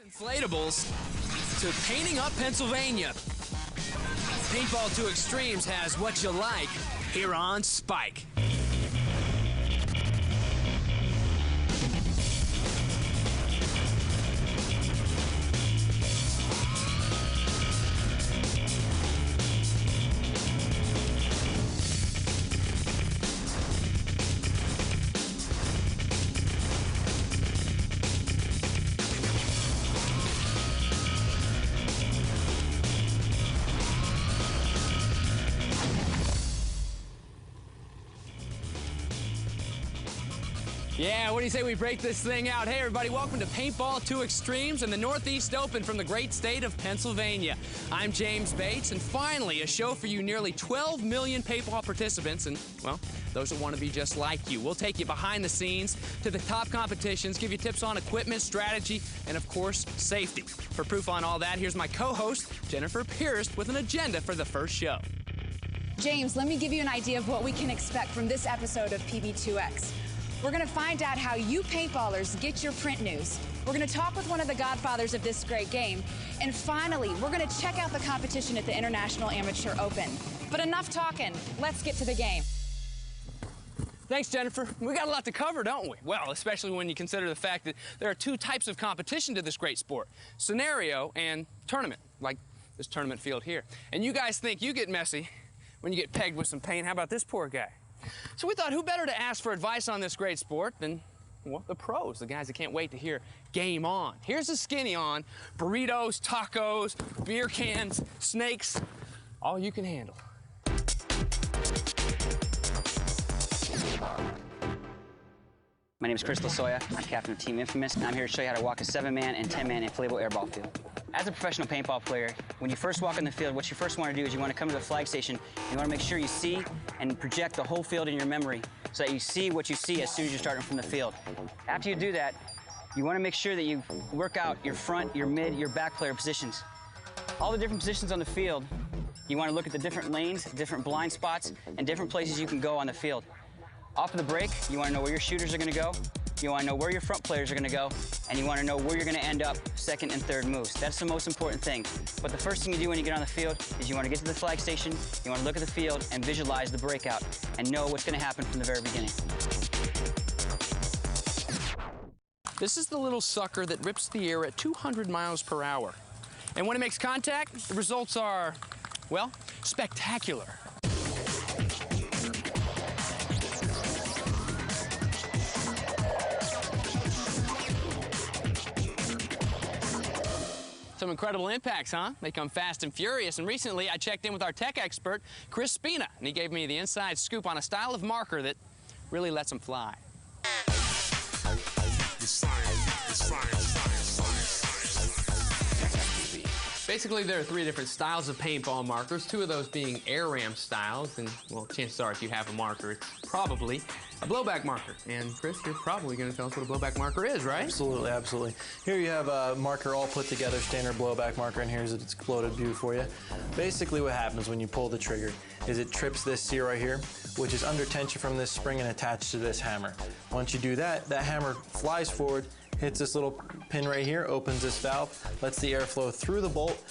Inflatables to painting up Pennsylvania. Paintball 2Xtremes has what you like here on Spike. Yeah, what do you say we break this thing out? Hey everybody, welcome to Paintball 2Xtremes and the Northeast Open from the great state of Pennsylvania. I'm James Bates, and finally a show for you nearly 12 million paintball participants and, well, those that want to be just like you. We'll take you behind the scenes to the top competitions, give you tips on equipment, strategy, and of course, safety. For proof on all that, here's my co-host, Jennifer Pierce, with an agenda for the first show. James, let me give you an idea of what we can expect from this episode of PB2X. We're going to find out how you paintballers get your print news. We're going to talk with one of the godfathers of this great game. And finally, we're going to check out the competition at the International Amateur Open. But enough talking. Let's get to the game. Thanks, Jennifer. We got a lot to cover, don't we? Well, especially when you consider the fact that there are two types of competition to this great sport: scenario and tournament, like this tournament field here. And you guys think you get messy when you get pegged with some paint. How about this poor guy? So we thought, who better to ask for advice on this great sport than, well, the pros, the guys that can't wait to hear game on. Here's the skinny on: burritos, tacos, beer cans, snakes, all you can handle. My name is Chris Lasoya. I'm captain of Team Infamous, and I'm here to show you how to walk a 7-man and 10-man inflatable airball field. As a professional paintball player, when you first walk in the field, what you first want to do is you want to come to the flag station, and you want to make sure you see and project the whole field in your memory so that you see what you see as soon as you're starting from the field. After you do that, you want to make sure that you work out your front, your mid, your back player positions. All the different positions on the field, you want to look at the different lanes, different blind spots, and different places you can go on the field. Off of the break, you want to know where your shooters are going to go, you want to know where your front players are going to go, and you want to know where you're going to end up second and third moves. That's the most important thing. But the first thing you do when you get on the field is you want to get to the flag station, you want to look at the field and visualize the breakout and know what's going to happen from the very beginning. This is the little sucker that rips the air at 200 miles per hour. And when it makes contact, the results are, well, spectacular. Some incredible impacts, huh? They come fast and furious. And recently, I checked in with our tech expert, Chris Spina, and he gave me the inside scoop on a style of marker that really lets them fly. Basically, there are three different styles of paintball markers, two of those being air ram styles, and, well, chances are if you have a marker, it's probably a blowback marker. And Chris, you're probably going to tell us what a blowback marker is, right? Absolutely, absolutely. Here you have a marker all put together, standard blowback marker, and here's its exploded view for you. Basically what happens when you pull the trigger is it trips this C right here, which is under tension from this spring and attached to this hammer. Once you do that, that hammer flies forward, hits this little pin right here, opens this valve, lets the air flow through the bolt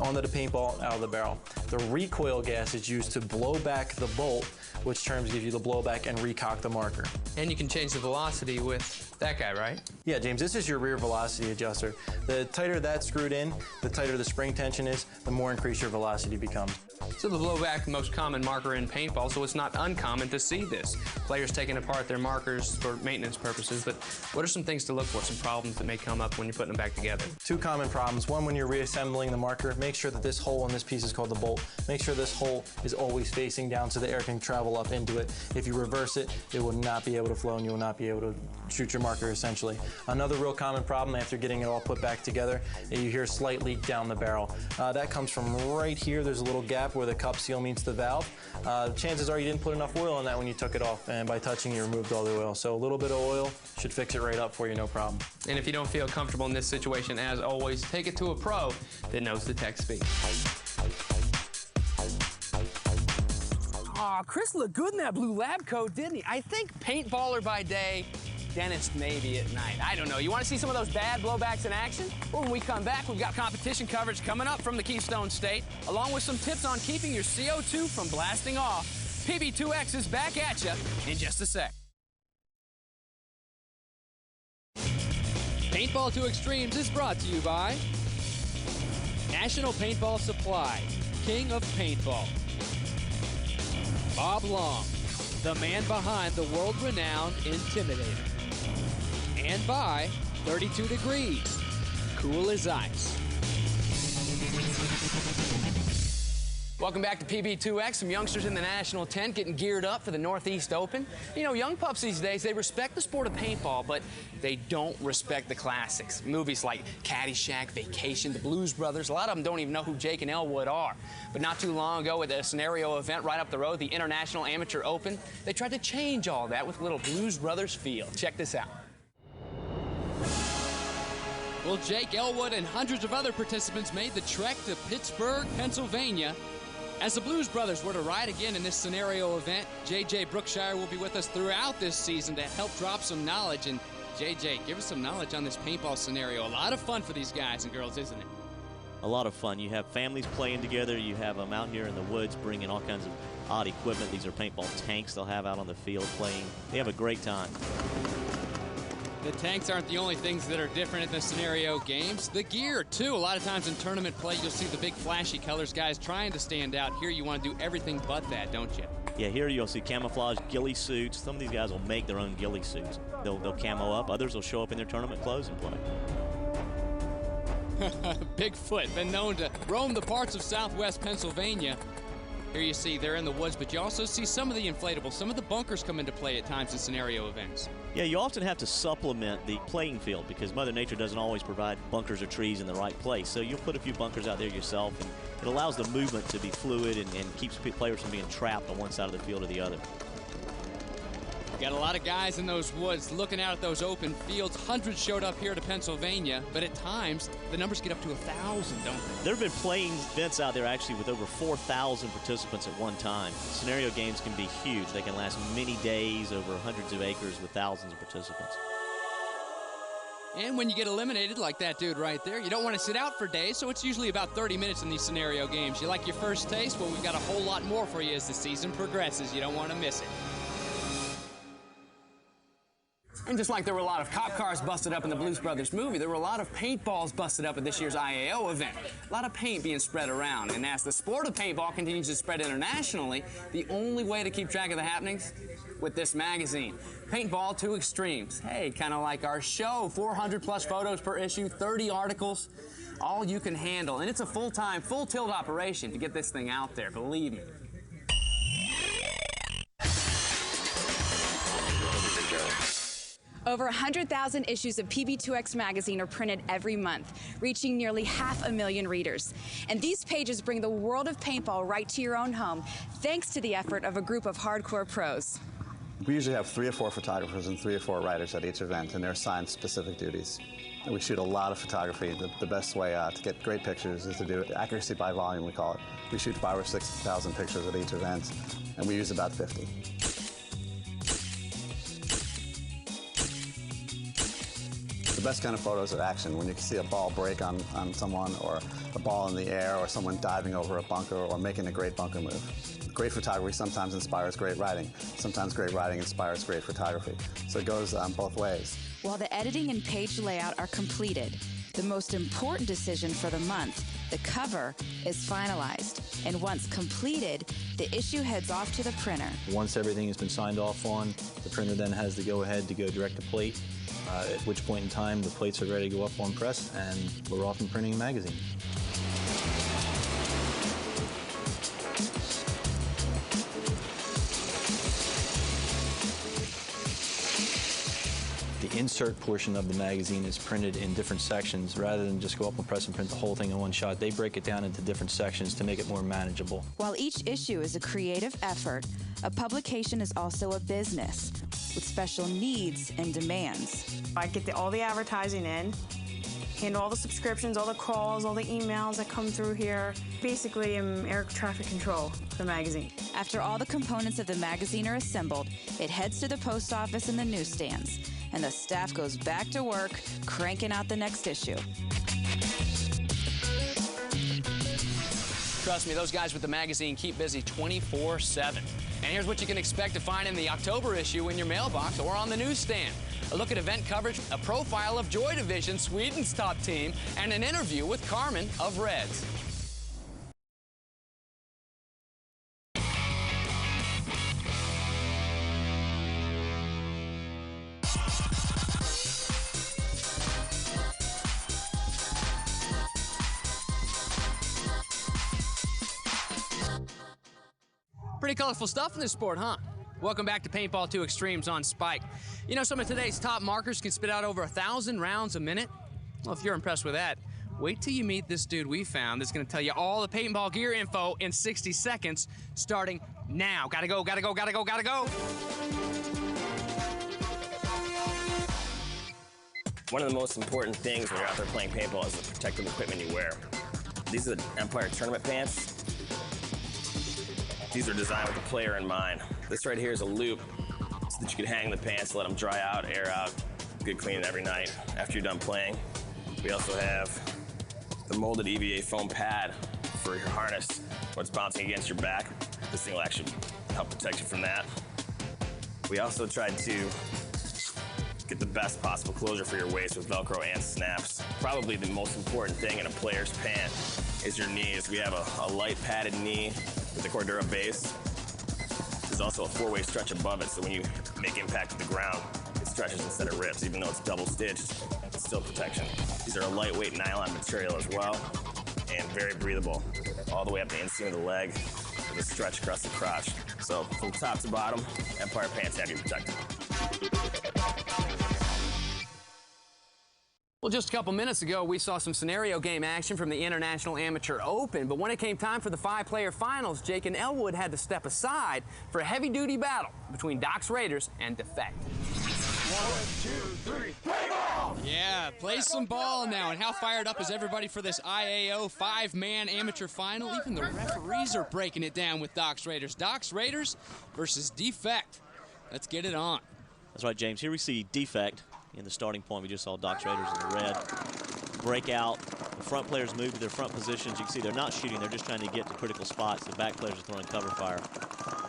onto the paintball, out of the barrel. The recoil gas is used to blow back the bolt, which terms give you the blowback and recock the marker. And you can change the velocity with that guy, right? Yeah, James, this is your rear velocity adjuster. The tighter that's screwed in, the tighter the spring tension is, the more increased your velocity becomes. So the blowback, the most common marker in paintball, so it's not uncommon to see this. Players taking apart their markers for maintenance purposes, but what are some things to look for, some problems that may come up when you're putting them back together? Two common problems. One, when you're reassembling the marker, make sure that this hole in this piece is called the bolt. Make sure this hole is always facing down so the air can travel up into it. If you reverse it, it will not be able to flow and you will not be able to shoot your marker, essentially. Another real common problem after getting it all put back together, you hear a slight leak down the barrel. That comes from right here. There's a little gap where the cup seal meets the valve. Chances are you didn't put enough oil in that when you took it off, and by touching you removed all the oil. So a little bit of oil should fix it right up for you, no problem. And if you don't feel comfortable in this situation, as always, take it to a pro that knows the tech speak. Aw, Chris looked good in that blue lab coat, didn't he? I think paintballer by day, dentist maybe at night. I don't know. You want to see some of those bad blowbacks in action? Well, when we come back, we've got competition coverage coming up from the Keystone State, along with some tips on keeping your CO2 from blasting off. PB2X is back at you in just a sec. Paintball 2Xtremes is brought to you by National Paintball Supply, King of Paintball. Bob Long, the man behind the world-renowned Intimidator. And by 32 Degrees, cool as ice. Welcome back to PB2X. Some youngsters in the national tent getting geared up for the Northeast Open. You know, young pups these days, they respect the sport of paintball, but they don't respect the classics. Movies like Caddyshack, Vacation, The Blues Brothers, a lot of them don't even know who Jake and Elwood are. But not too long ago, with a scenario event right up the road, the International Amateur Open, they tried to change all that with a little Blues Brothers feel. Check this out. Well, Jake Elwood and hundreds of other participants made the trek to Pittsburgh, Pennsylvania. As the Blues Brothers were to ride again in this scenario event, JJ Brookshire will be with us throughout this season to help drop some knowledge. And JJ, give us some knowledge on this paintball scenario. A lot of fun for these guys and girls, isn't it? A lot of fun. You have families playing together. You have them out here in the woods bringing all kinds of odd equipment. These are paintball tanks they'll have out on the field playing. They have a great time. The tanks aren't the only things that are different in the scenario games. The gear, too. A lot of times in tournament play, you'll see the big flashy colors, guys trying to stand out. Here you want to do everything but that, don't you? Yeah, here you'll see camouflage ghillie suits. Some of these guys will make their own ghillie suits. They'll camo up. Others will show up in their tournament clothes and play. Bigfoot, been known to roam the parts of southwest Pennsylvania. Here you see they're in the woods, but you also see some of the inflatables. Some of the bunkers come into play at times in scenario events. Yeah, you often have to supplement the playing field because Mother Nature doesn't always provide bunkers or trees in the right place. So you'll put a few bunkers out there yourself, and it allows the movement to be fluid and keeps players from being trapped on one side of the field or the other. Got a lot of guys in those woods looking out at those open fields. Hundreds showed up here to Pennsylvania, but at times the numbers get up to 1,000, don't they? There have been playing events out there actually with over 4,000 participants at one time. Scenario games can be huge. They can last many days over hundreds of acres with thousands of participants. And when you get eliminated like that dude right there, you don't want to sit out for days, so it's usually about 30 minutes in these scenario games. You like your first taste? Well, we've got a whole lot more for you as the season progresses. You don't want to miss it. And just like there were a lot of cop cars busted up in the Blues Brothers movie, there were a lot of paintballs busted up at this year's IAO event. A lot of paint being spread around. And as the sport of paintball continues to spread internationally, the only way to keep track of the happenings? With this magazine, Paintball 2Xtremes. Hey, kind of like our show, 400 plus photos per issue, 30 articles, all you can handle. And it's a full-time, full-tilt operation to get this thing out there, believe me. Over 100,000 issues of PB2X magazine are printed every month, reaching nearly 500,000 readers. And these pages bring the world of paintball right to your own home, thanks to the effort of a group of hardcore pros. We usually have 3 or 4 photographers and 3 or 4 writers at each event, and they're assigned specific duties. And we shoot a lot of photography. The best way to get great pictures is to do it accuracy by volume, we call it. We shoot 5,000 or 6,000 pictures at each event, and we use about 50. The best kind of photos are action, when you can see a ball break on someone, or a ball in the air, or someone diving over a bunker, or making a great bunker move. Great photography sometimes inspires great writing. Sometimes great writing inspires great photography. So it goes both ways. While the editing and page layout are completed, the most important decision for the month, the cover, is finalized. And once completed, the issue heads off to the printer. Once everything has been signed off on, the printer then has to go ahead to go direct to plate, at which point in time the plates are ready to go up on press, and we're off and printing a magazine. The insert portion of the magazine is printed in different sections. Rather than just go up and press and print the whole thing in one shot, they break it down into different sections to make it more manageable. While each issue is a creative effort, a publication is also a business with special needs and demands. I get all the advertising in, handle all the subscriptions, all the calls, all the emails that come through here. Basically, I'm air traffic control for the magazine. After all the components of the magazine are assembled, it heads to the post office and the newsstands. and the staff goes back to work cranking out the next issue. Trust me, those guys with the magazine keep busy 24/7. And here's what you can expect to find in the October issue in your mailbox or on the newsstand. A look at event coverage, a profile of Joy Division, Sweden's top team, and an interview with Carmen of Reds. Pretty colorful stuff in this sport, huh? Welcome back to Paintball 2Xtremes on Spike. You know, some of today's top markers can spit out over 1,000 rounds a minute. Well, if you're impressed with that, wait till you meet this dude we found that's going to tell you all the paintball gear info in 60 seconds, starting now. Gotta go, gotta go, gotta go, gotta go. One of the most important things when you're out there playing paintball is the protective equipment you wear. These are the Empire tournament pants. These are designed with the player in mind. This right here is a loop so that you can hang the pants, let them dry out, air out, good cleaning every night after you're done playing. We also have the molded EVA foam pad for your harness when it's bouncing against your back. This thing will actually help protect you from that. We also tried to get the best possible closure for your waist with Velcro and snaps. Probably the most important thing in a player's pant is your knees. We have a light padded knee with the Cordura base. There's also a four-way stretch above it, so when you make impact to the ground, it stretches instead of rips. Even though it's double stitched, it's still protection. These are a lightweight nylon material as well, and very breathable, all the way up the inseam of the leg with a stretch across the crotch. So from top to bottom, Empire pants have you protected. Well, just a couple minutes ago, we saw some scenario game action from the International Amateur Open, but when it came time for the 5-player finals, Jake and Elwood had to step aside for a heavy-duty battle between Doc's Raiders and Defect. 1, 2, 3, play ball! Yeah, play some ball now. And how fired up is everybody for this IAO 5-man amateur final? Even the referees are breaking it down with Doc's Raiders. Doc's Raiders versus Defect. Let's get it on. That's right, James. Here we see Defect in the starting point. We just saw Doc's Raiders in the red. Break out. The front players move to their front positions. You can see they're not shooting. They're just trying to get to critical spots. The back players are throwing cover fire.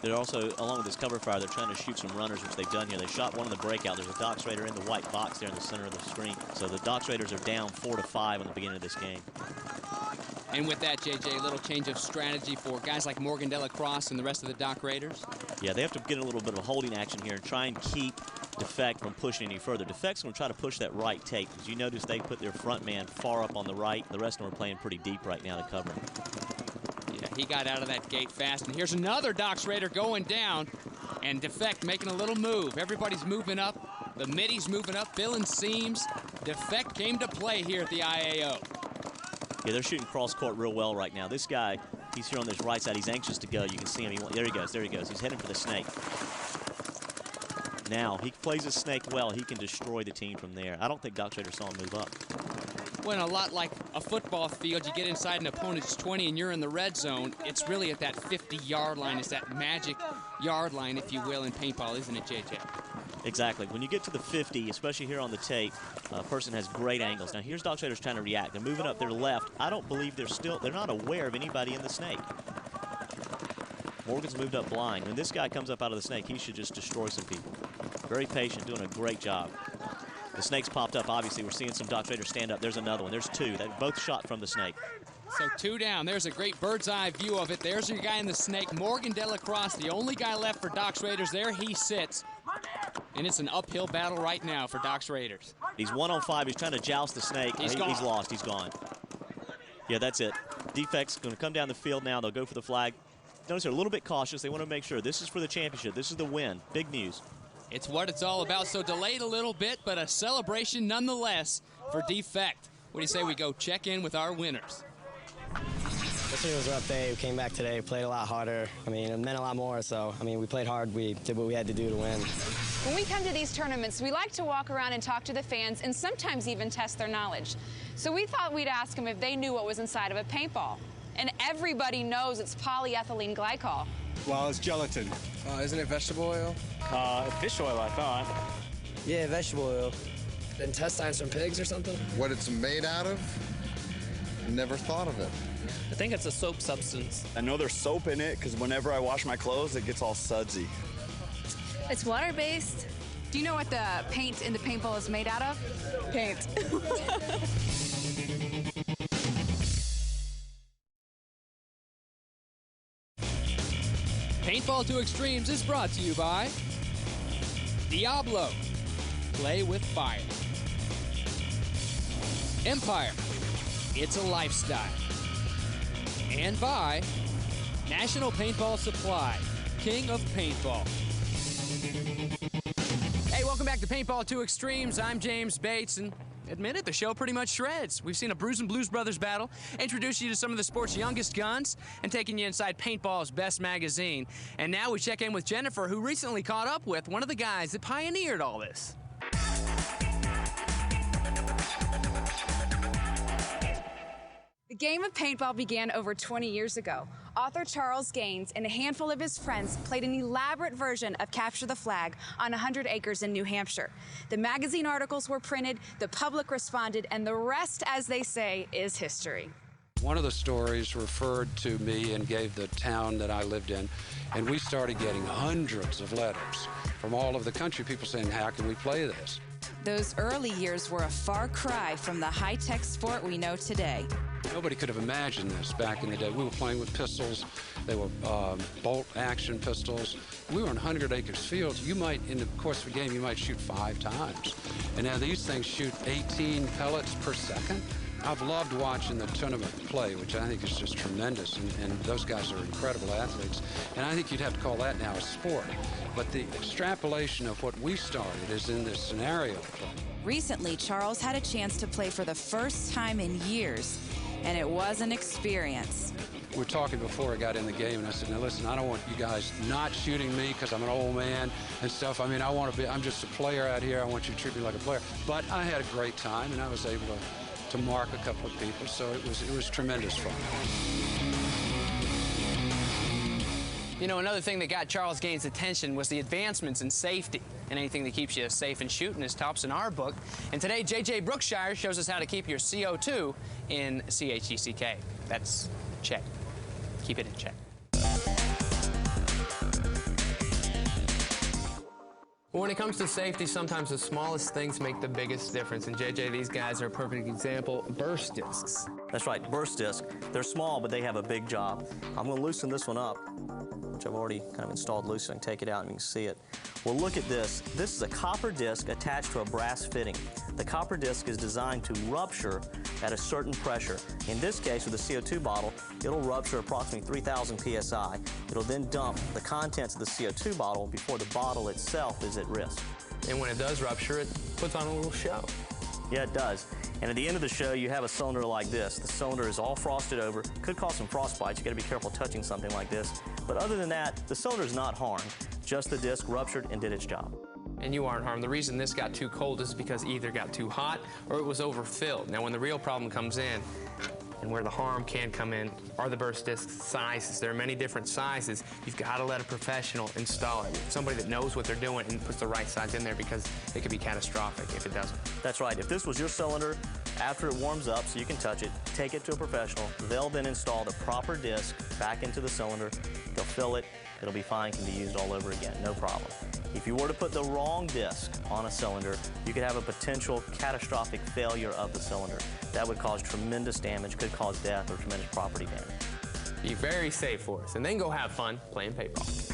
They're also, along with this cover fire, they're trying to shoot some runners, which they've done here. They shot one in the breakout. There's a Doc's Raider in the white box there in the center of the screen. So the Doc's Raiders are down 4-5 on the beginning of this game. And with that, JJ, a little change of strategy for guys like Morgan Delacroix and the rest of the Doc Raiders. Yeah, they have to get a little bit of a holding action here and try and keep Defect from pushing any further. Defect's going to try to push that right tape. As you notice, they put their front man far up on the right. The rest of them are playing pretty deep right now to cover. Yeah, he got out of that gate fast. And here's another Doc's Raider going down. And Defect making a little move. Everybody's moving up. The middies moving up, filling seams. Defect came to play here at the IAO. Yeah, they're shooting cross court real well right now. This guy, he's here on this right side. He's anxious to go. You can see him. There he goes. There he goes. He's heading for the snake. Now, he plays his snake well. He can destroy the team from there. I don't think Doc's Raider saw him move up. When a lot like a football field, you get inside an opponent's 20 and you're in the red zone, it's really at that 50-yard line. It's that magic yard line, if you will, in paintball, isn't it, JJ? Exactly. When you get to the 50, especially here on the tape, a person has great angles. Now, here's Doc's Raiders trying to react. They're moving up their left. I don't believe they're not aware of anybody in the snake. Morgan's moved up blind. When this guy comes up out of the snake, he should just destroy some people. Very patient, doing a great job. The snake's popped up, obviously. We're seeing some Doc's Raiders stand up. There's another one. There's two. They both shot from the snake. So 2 down. There's a great bird's eye view of it. There's your guy in the snake, Morgan Delacroix, the only guy left for Doc's Raiders. There he sits. And it's an uphill battle right now for Doc's Raiders. He's 1-on-5. He's trying to joust the snake. He's lost. He's gone. Yeah, that's it. Defect's going to come down the field now. They'll go for the flag. Notice they're a little bit cautious. They want to make sure this is for the championship. This is the win. Big news. It's what it's all about. So delayed a little bit, but a celebration nonetheless for Defect. What do you say we go check in with our winners? Yesterday was a rough day. We came back today, played a lot harder. I mean, it meant a lot more. So, I mean, we played hard. We did what we had to do to win. When we come to these tournaments, we like to walk around and talk to the fans and sometimes even test their knowledge. So we thought we'd ask them if they knew what was inside of a paintball. And everybody knows it's polyethylene glycol. Well, it's gelatin. Isn't it vegetable oil? Fish oil, I thought. Yeah, vegetable oil. Intestines from pigs or something? What it's made out of? Never thought of it. I think it's a soap substance. I know there's soap in it because whenever I wash my clothes, it gets all sudsy. It's water-based. Do you know what the paint in the paintball is made out of? Paint. Paintball 2Xtremes is brought to you by Diablo. Play with fire. Empire. It's a lifestyle. And by National Paintball Supply, King of Paintball. Hey, welcome back to Paintball 2Xtremes. I'm James Bates, and admit it, the show pretty much shreds. We've seen a Bruise and Blues Brothers battle, introduced you to some of the sport's youngest guns, and taken you inside Paintball's best magazine. And now we check in with Jennifer, who recently caught up with one of the guys that pioneered all this. The game of paintball began over 20 years ago. Author Charles Gaines and a handful of his friends played an elaborate version of Capture the Flag on 100 acres in New Hampshire. The magazine articles were printed, the public responded, and the rest, as they say, is history. One of the stories referred to me and gave the town that I lived in, and we started getting hundreds of letters from all over the country, people saying, how can we play this? Those early years were a far cry from the high-tech sport we know today. Nobody could have imagined this back in the day. We were playing with pistols. They were bolt-action pistols. We were in 100 acres fields. You might, in the course of a game, you might shoot 5 times. And now these things shoot 18 pellets per second. I've loved watching the tournament play, which I think is just tremendous, and those guys are incredible athletes. And I think you'd have to call that now a sport. But the extrapolation of what we started is in this scenario play. Recently, Charles had a chance to play for the first time in years, and it was an experience. We were talking before I got in the game, and I said, now listen, I don't want you guys not shooting me because I'm an old man and stuff. I mean, I'm just a player out here. I want you to treat me like a player. But I had a great time, and I was able to mark a couple of people, so it was tremendous fun. You know, another thing that got Charles Gaines' attention was the advancements in safety. And anything that keeps you safe and shooting is tops in our book. And today, J.J. Brookshire shows us how to keep your CO2 in CHECK. That's check. Keep it in check. When it comes to safety, sometimes the smallest things make the biggest difference. And JJ, these guys are a perfect example. Burst discs. That's right, burst disc. They're small, but they have a big job. I'm going to loosen this one up, which I've already kind of installed loose, so I can take it out and you can see it. Well, look at this. This is a copper disc attached to a brass fitting. The copper disc is designed to rupture at a certain pressure. In this case, with a CO2 bottle, it'll rupture approximately 3,000 psi. It'll then dump the contents of the CO2 bottle before the bottle itself is at risk. And when it does rupture, it puts on a little show. Yeah, it does. And at the end of the show, you have a cylinder like this. The cylinder is all frosted over. Could cause some frost bites. You got to be careful touching something like this. But other than that, the cylinder is not harmed. Just the disc ruptured and did its job. And you aren't harmed. The reason this got too cold is because either got too hot or it was overfilled. Now, when the real problem comes in, and where the harm can come in, are the burst disc sizes. There are many different sizes. You've got to let a professional install it. Somebody that knows what they're doing and puts the right size in there, because it could be catastrophic if it doesn't. That's right. If this was your cylinder, after it warms up so you can touch it, take it to a professional. They'll then install the proper disc back into the cylinder. They'll fill it. It'll be fine, can be used all over again, no problem. If you were to put the wrong disc on a cylinder, you could have a potential catastrophic failure of the cylinder. That would cause tremendous damage, could cause death or tremendous property damage. Be very safe for us, and then go have fun playing paintball.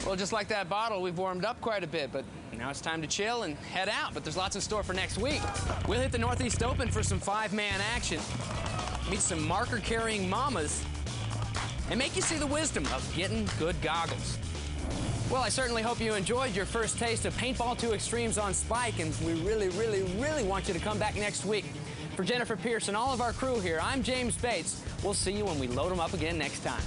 Well, just like that bottle, we've warmed up quite a bit, but now it's time to chill and head out. But there's lots in store for next week. We'll hit the Northeast Open for some 5-man action, meet some marker-carrying mamas, and make you see the wisdom of getting good goggles. Well, I certainly hope you enjoyed your first taste of Paintball 2Xtremes on Spike, and we really, really, really want you to come back next week. For Jennifer Pierce and all of our crew here, I'm James Bates. We'll see you when we load them up again next time.